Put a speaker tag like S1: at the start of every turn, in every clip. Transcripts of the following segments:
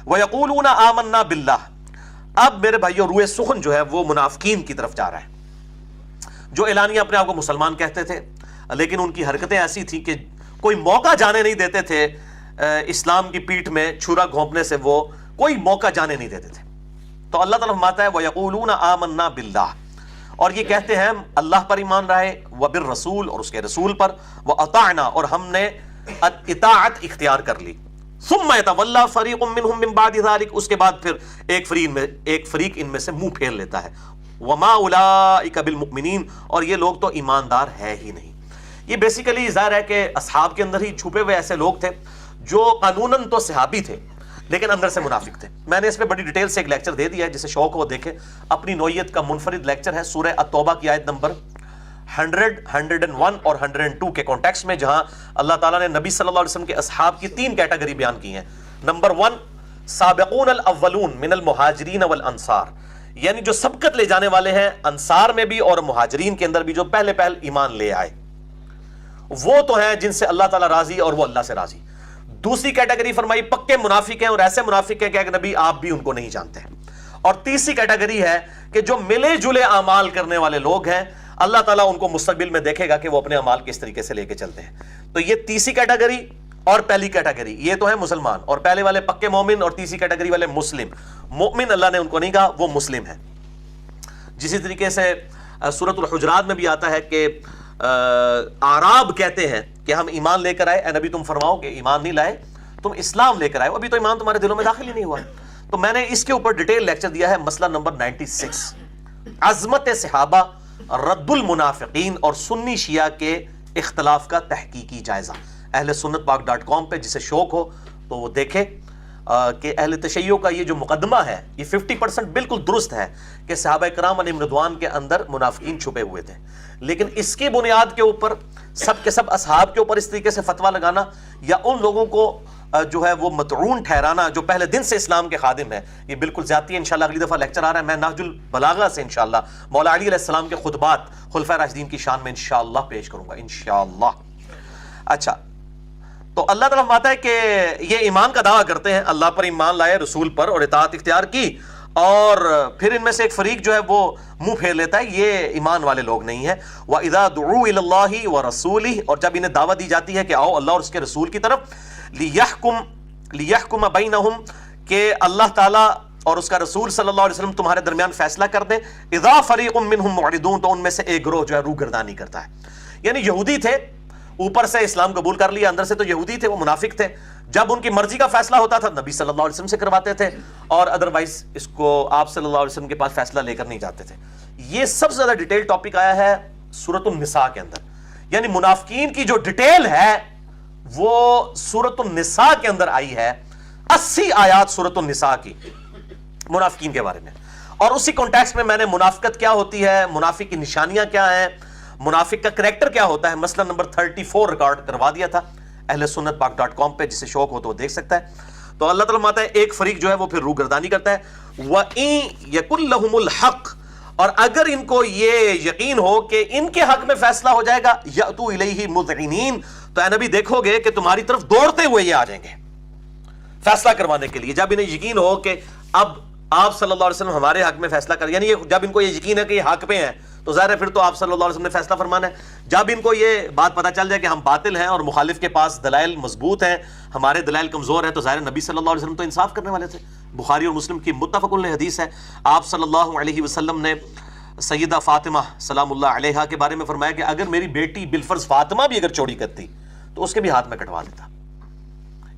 S1: وَيَقُولُونَ آمَنَّا بِاللَّهِ، اب میرے بھائیو روئے سخن جو ہے وہ منافقین کی طرف جا رہا ہے، جو اعلانیہ اپنے آپ کو مسلمان کہتے تھے لیکن ان کی حرکتیں ایسی تھیں کہ کوئی موقع جانے نہیں دیتے تھے، اسلام کی پیٹھ میں چھرا گھونپنے سے وہ کوئی موقع جانے نہیں دیتے تھے۔ تو اللہ تعالیٰ فرماتا ہے وَيَقُولُونَ آمَنَّا بِاللَّهِ، اور یہ کہتے ہیں ہم اللہ پر ایمان رائے، وَبِالرَّسُولِ، اور اس کے رسول پر، وَأَطَعْنَا، اور ہم نے اطاعت اختیار کر لی، ثُمَّ يَتَوَلَّى فَرِيقٌ مِّنْهُم مِّن بَعْدِ ذَلِكَ، اس کے بعد پھر ایک فریق ان میں سے منہ پھیر لیتا ہے، وَمَا أُولَٰئِكَ بِالْمُؤْمِنِينَ، اور یہ لوگ تو ایماندار ہے ہی نہیں۔ یہ بیسیکلی ظاہر ہے کہ اصحاب کے اندر ہی چھپے ہوئے ایسے لوگ تھے جو قانوناً تو صحابی تھے لیکن اندر سے منافق تھے۔ میں نے اس پہ بڑی ڈیٹیل سے ایک لیکچر دے دیا ہے، جسے شوق ہو دیکھیں، اپنی نوعیت کا منفرد لیکچر ہے، سورہ التوبہ کی آیت نمبر 100، 101 اور 102 کے کانٹیکس میں، جہاں اللہ تعالیٰ نے نبی صلی اللہ علیہ وسلم کے اصحاب کی 3 کیٹیگری بیان کی ہیں۔ نمبر 1، سابقون الاولون من المہاجرین والانصار، یعنی جو سبقت لے جانے والے ہیں انصار میں بھی اور مہاجرین کے اندر بھی، جو پہلے ایمان لے آئے، وہ تو ہیں جن سے اللہ تعالیٰ راضی اور وہ اللہ سے راضی۔ دوسری کیٹیگری فرمائی پکے منافق ہیں، اور ایسے منافق ہیں کہ نبی آپ بھی ان کو نہیں جانتے ہیں۔ اور تیسری کیٹیگری ہے کہ جو ملے جلے اعمال کرنے والے لوگ ہیں، اللہ تعالیٰ ان کو مستقبل میں دیکھے گا کہ وہ اپنے اعمال کس طریقے سے لے کے چلتے ہیں۔ تو یہ تیسری کیٹیگری اور پہلی کیٹیگری، یہ تو ہے مسلمان، اور پہلے والے پکے مومن، اور تیسری کیٹیگری والے مسلم۔ مومن اللہ نے ان کو نہیں کہا، وہ مسلم ہیں۔ جسی طریقے سے سورۃ الحجرات میں بھی آتا ہے کہ اعراب کہتے ہیں کہ ہم ایمان لے کر آئے، اے نبی تم فرماؤ کہ ایمان نہیں لائے، تم اسلام لے کر آئے، ابھی تو ایمان تمہارے دلوں میں داخل ہی نہیں ہوا۔ تو میں نے اس کے اوپر ڈیٹیل لیکچر دیا ہے، مسئلہ نمبر 96، عظمت صحابہ، رد المنافقین اور سنی شیعہ کے اختلاف کا تحقیقی جائزہ، اہل سنت پاک .com پہ جسے شوق ہو تو وہ دیکھے کہ اہل تشیع کا یہ جو مقدمہ ہے یہ 50% بالکل درست ہے کہ صحابہ کرام علیہم رضوان کے اندر منافقین چھپے ہوئے تھے، لیکن اس کی بنیاد کے اوپر سب کے سب اصحاب کے اوپر اس طریقے سے فتویٰ لگانا، یا ان لوگوں کو جو ہے وہ مطعون ٹھہرانا جو پہلے دن سے اسلام کے خادم ہے، یہ بالکل زیادتی ہے۔ انشاءاللہ اگلی دفعہ لیکچر آ رہا ہے، میں نہج البلاغہ سے انشاءاللہ مولا علی علیہ السلام کے خطبات خلفائے راشدین کی شان میں انشاءاللہ پیش کروں گا انشاءاللہ۔ اچھا، تو اللہ تعالیٰ فرماتا ہے کہ یہ ایمان کا دعویٰ کرتے ہیں، اللہ پر ایمان لائے، رسول پر، اور اطاعت اختیار کی، اور پھر ان میں سے ایک فریق جو ہے وہ منہ پھیر لیتا ہے، یہ ایمان والے لوگ نہیں ہیں۔ وَإِذَا دُعُوا إِلَى اللَّهِ وَرَسُولِهِ، اور جب انہیں دعوت دی جاتی ہے کہ آؤ اللہ اور اس کے رسول کی طرف، لِيَحْكُمَ بَيْنَهُمْ، کہ اللہ تعالیٰ اور اس کا رسول صلی اللہ علیہ وسلم تمہارے درمیان فیصلہ کر دیں، اِذَا فَرِيقٌ مِّنْهُمْ مُعْرِضُونَ، تو ان میں سے ایک گروہ جو ہے روگردانی کرتا ہے۔ یعنی یہودی تھے، اوپر سے اسلام قبول کر لیا، اندر سے تو یہودی تھے، وہ منافق تھے۔ جب ان کی مرضی کا فیصلہ ہوتا تھا نبی صلی اللہ علیہ وسلم سے کرواتے تھے، اور ادروائز اس کو آپ صلی اللہ علیہ وسلم کے پاس فیصلہ لے کر نہیں جاتے تھے۔ یہ سب سے زیادہ ڈیٹیل ٹاپک آیا ہے سورۃ النساء کے اندر، یعنی منافقین کی جو ڈیٹیل ہے وہ سورۃ النساء کے اندر آئی ہے، 80 آیات سورۃ النساء کی منافقین کے بارے میں۔ اور اسی کانٹیکسٹ میں نے منافقت کیا ہوتی ہے، منافق کی نشانیاں کیا ہیں، منافق کا کریکٹر کیا ہوتا ہے، مسئلہ نمبر 34 ریکارڈ کروا دیا تھا اہل سنت پاک .com پہ، جسے شوق ہو تو وہ دیکھ سکتا ہے۔ تو اللہ تعالیٰ فرماتا ہے ایک فریق جو ہے وہ پھر روگردانی کرتا ہے، وَإِن يَكُن لَهُمُ الْحَقُّ، اور اگر ان کو یہ یقین ہو کہ ان کے حق میں فیصلہ ہو جائے گا، يَأْتُوا إِلَيْهِ مُذْعِنِينَ، تو اے نبی دیکھو گے کہ تمہاری طرف دوڑتے ہوئے یہ آ جائیں گے فیصلہ کروانے کے لیے۔ جب انہیں یقین ہو کہ اب آپ صلی اللہ علیہ وسلم ہمارے حق میں فیصلہ کر، یعنی جب ان کو یہ یقین ہے کہ یہ حق پہ ہیں تو ظاہر ہے پھر تو آپ صلی اللہ علیہ وسلم نے فیصلہ فرمانا ہے۔ جب ان کو یہ بات پتہ چل جائے کہ ہم باطل ہیں اور مخالف کے پاس دلائل مضبوط ہیں، ہمارے دلائل کمزور ہیں، تو ظاہر نبی صلی اللہ علیہ وسلم تو انصاف کرنے والے تھے۔ بخاری اور مسلم کی متفق علیہ حدیث ہے، آپ صلی اللہ علیہ وسلم نے سیدہ فاطمہ سلام اللہ علیہا کے بارے میں فرمایا کہ اگر میری بیٹی بالفرض فاطمہ بھی اگر چوری کرتی تو اس کے بھی ہاتھ میں کٹوا دیتا۔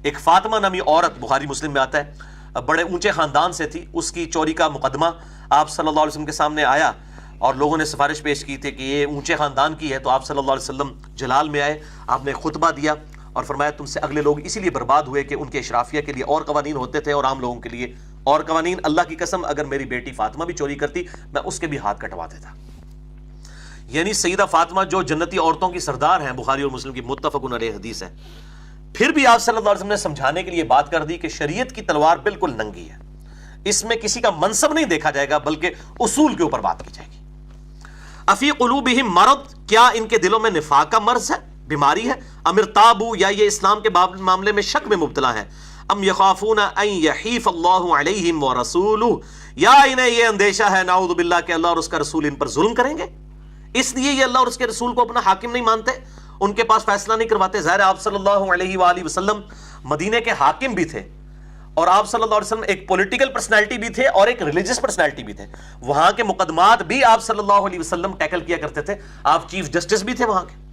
S1: ایک فاطمہ نامی عورت، بخاری مسلم میں آتا ہے، بڑے اونچے خاندان سے تھی، اس کی چوری کا مقدمہ آپ صلی اللہ علیہ وسلم کے سامنے آیا، اور لوگوں نے سفارش پیش کی تھی کہ یہ اونچے خاندان کی ہے، تو آپ صلی اللہ علیہ وسلم جلال میں آئے، آپ نے خطبہ دیا اور فرمایا تم سے اگلے لوگ اسی لیے برباد ہوئے کہ ان کے اشرافیہ کے لیے اور قوانین ہوتے تھے اور عام لوگوں کے لیے اور قوانین۔ اللہ کی قسم اگر میری بیٹی فاطمہ بھی چوری کرتی میں اس کے بھی ہاتھ کٹوا دیتا۔ یعنی سیدہ فاطمہ جو جنتی عورتوں کی سردار ہیں، بخاری اور مسلم کی متفق علیہ حدیث ہے۔ پھر بھی آپ صلی اللہ علیہ وسلم نے سمجھانے کے لیے بات کر دی کہ شریعت کی تلوار بالکل ننگی ہے، اس میں کسی کا منصب نہیں دیکھا جائے گا بلکہ اصول کے اوپر بات کی جائے گی۔ افی قلوبہم مرض، کیا ان کے دلوں میں نفاق کا مرض ہے، بیماری ہے، ام ارتابوا، یا یہ اسلام کے معاملے میں شک میں مبتلا ہے، ام یخافون ان یحیف اللہ علیہم ورسولہ، یا انہیں یہ اندیشہ ہے نعوذ باللہ کہ اللہ اور اس کا رسول ان پر ظلم کریں گے، اس لیے یہ اللہ اور اس کے رسول کو اپنا حاکم نہیں مانتے، ان کے پاس فیصلہ نہیں کرواتے۔ ظاہر آپ صلی اللہ علیہ وآلہ وسلم مدینے کے حاکم بھی تھے، اور آپ صلی اللہ علیہ وسلم ایک پولیٹیکل پرسنالٹی بھی تھے اور ایک ریلیجس پرسنالٹی بھی تھے، وہاں کے مقدمات بھی آپ صلی اللہ علیہ وسلم ٹیکل کیا کرتے تھے، آپ چیف جسٹس بھی تھے وہاں کے۔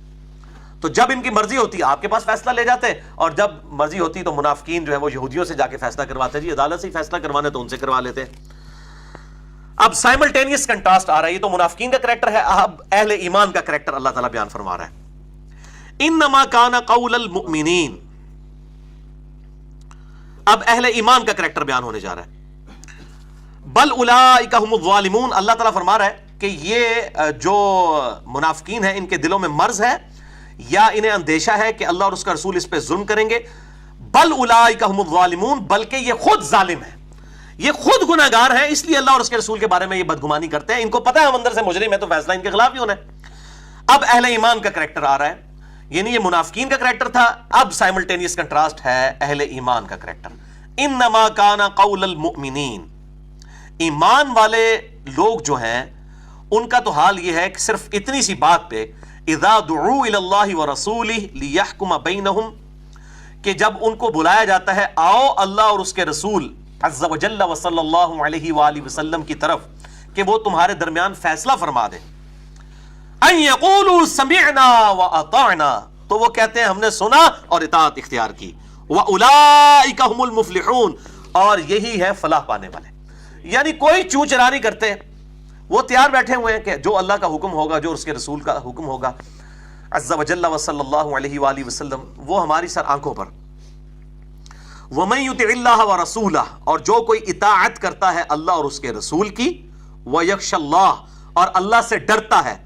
S1: تو جب ان کی مرضی ہوتی آپ کے پاس فیصلہ لے جاتے، اور جب مرضی ہوتی تو منافقین جو ہے وہ یہودیوں سے جا کے فیصلہ کرواتے، جی عدالت سے ہی فیصلہ کروانے تو ان سے کروا لیتے۔ اب سائملٹینیس کنٹراسٹ آ رہا ہے، یہ تو منافقین کا کریکٹر ہے، اب اہل ایمان کا کریکٹر اللہ تعالیٰ بیان فرما رہا ہے۔ انما کان قول المؤمنین، اب اہل ایمان کا کریکٹر بیان ہونے جا رہا ہے۔ بل اولئک هم الظالمون، اللہ تعالیٰ فرما رہا ہے کہ یہ جو منافقین ہیں ان کے دلوں میں مرض ہے، یا انہیں اندیشہ ہے کہ اللہ اور اس کا رسول اس پہ ظلم کریں گے۔ بل اولئک هم الظالمون، بلکہ یہ خود ظالم ہیں، یہ خود گناہگار ہیں، اس لیے اللہ اور اس کے رسول کے بارے میں یہ بدگمانی کرتے ہیں، ان کو پتہ ہے ہم اندر سے مجرم ہیں تو فیصلہ ان کے خلاف ہی ہونا ہے۔ اب اہل ایمان کا کریکٹر آ رہا ہے، یعنی یہ منافقین کا کریکٹر تھا، اب سائملٹینیس کنٹراسٹ ہے اہل ایمان کا کریکٹر۔ انما کان قول المؤمنین، ایمان والے لوگ جو ہیں ان کا تو حال یہ ہے کہ صرف اتنی سی بات پہ اذا دعوا الی اللہ ورسولہ لیحکم بینہم، کہ جب ان کو بلایا جاتا ہے آؤ اللہ اور اس کے رسول عز وجل وصلی اللہ علیہ وآلہ وسلم کی طرف کہ وہ تمہارے درمیان فیصلہ فرما دے، ان یقولوا سمعنا واطعنا، تو وہ کہتے ہیں ہم نے سنا اور اطاعت اختیار کی، واولئک هم المفلحون، اور یہی ہے فلاح پانے والے۔ یعنی کوئی چوں چرا نہیں کرتے، وہ تیار بیٹھے ہوئے ہیں کہ جو اللہ کا حکم ہوگا، جو اس کے رسول کا حکم ہوگا عز وجل وصلی اللہ علیہ وآلہ وسلم، وہ ہماری سر آنکھوں پر۔ وَمَن يُطِعِ اللَّهَ وَرَسُولَهُ، اور جو کوئی اطاعت کرتا ہے اللہ اور اس کے رسول کی، وَيَخْشَ اللَّهَ، اور اللہ سے ڈرتا ہے،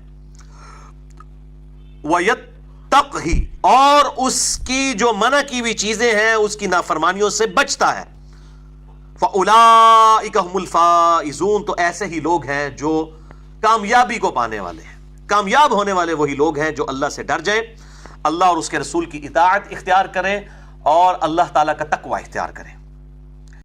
S1: وَيَتَّقْهِ، اور اس کی جو منع کی ہوئی چیزیں ہیں اس کی نافرمانیوں سے بچتا ہے، فَأُولَئِكَ هُمُ الْفَائِزُونَ، تو ایسے ہی لوگ ہیں جو کامیابی کو پانے والے ہیں، کامیاب ہونے والے وہی لوگ ہیں جو اللہ سے ڈر جائیں، اللہ اور اس کے رسول کی اطاعت اختیار کریں اور اللہ تعالیٰ کا تقوی اختیار کریں۔